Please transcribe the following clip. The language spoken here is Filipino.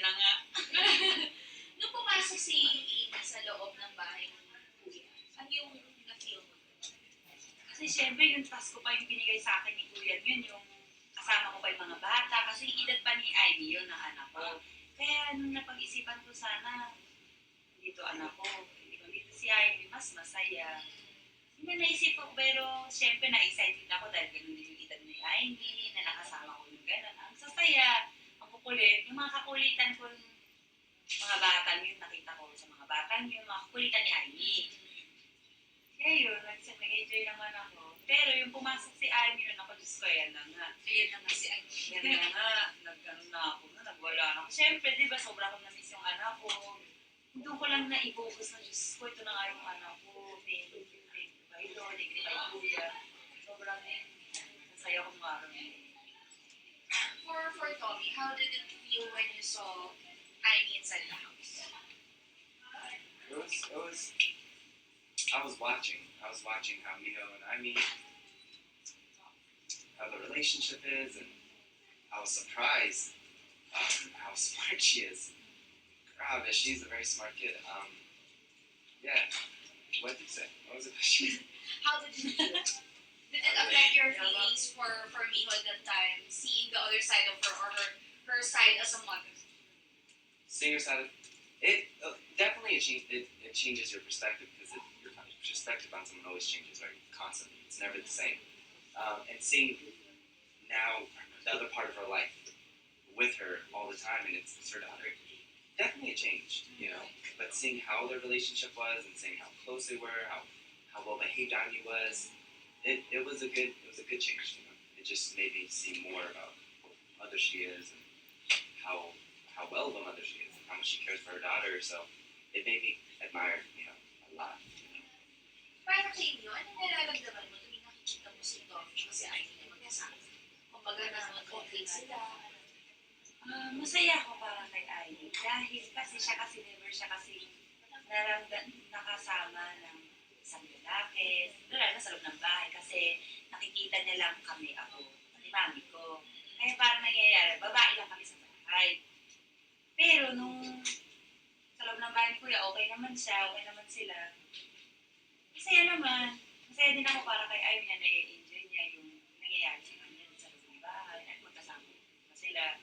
na nga. Nung pumasok si Ina sa loob ng bahay ng kuya, ano yung na-feel mo? Kasi syempre yung task ko pa yung binigay sa akin ni Kuya yun, yung kasama ko pa yung mga bata. Kasi edad pa ni Ivy yun, ng anak ko. Kaya nung napag-isipan ko sana, dito anak ko, kung dito si Ivy, mas masaya. Hindi naisip ko, pero syempre na-excited ako dahil ganun din yung edad ni Ivy, na nakasama ko yung gano'n. Ang sasaya, ang kukulit, yung mga kakulitan ko, mga batang yun, nakita ko sa mga batang yun, mga kakulitan ni Ivy. Kaya yun, nag-enjoy naman ako. Pero yung pumasok si Ivy nun ako, Diyos ko, yan na nga. Ayan naman si Ina. Yan na nga, nag-ano na ako, nagwala na ako. Siyempre, di ba, sobra akong na-miss yung anak ko. Doon ko lang na-i-focus na, Diyos ko, ito na nga yung anak ko. Thank you kay Lord, thank you kay Kuya. Sobrang nasaya kong araw. For Tommy, how did it feel when you saw Amy inside the house? I was watching how Miho and I meet, how the relationship is, and I was surprised how smart she is. Wow, but she's a very smart kid. Yeah. What did you say? What was the question? How did it feel? Did it affect your feelings for Miho at that time, seeing the other side of her or her side as a mother? Seeing your side of it, definitely it changes your perspective because your perspective on someone always changes, right? Constantly. It's never the same. And seeing now the other part of her life with her all the time, and it's her daughter. Definitely it changed, you know. But seeing how their relationship was and seeing how close they were, how well behaved Anya was, it was a good change, you know. It just made me see more about what mother she is and how well of a mother she is and how much she cares for her daughter. So it made me admire, you know, a lot. You know. Para sa inyo, anong nararamdaman mo tuwing nakikita mo si Tommy o si Amy na magkasama? Kumbaga na okay sila. Masaya ako para kay Ivy dahil kasi never siya kasi nakasama ng isang lalaki, lalo na sa loob ng bahay kasi nakikita niya lang kami ako, pati mami ko. Kaya parang nangyayari, babae lang kami sa bahay. Pero nung sa loob ng bahay ni Kuya, okay naman siya, okay naman sila. Masaya naman. Masaya din ako para kay Ivy na nai-enjoy niya yung nangyayari sa kanya sa loob ng bahay at magkasama pa sila.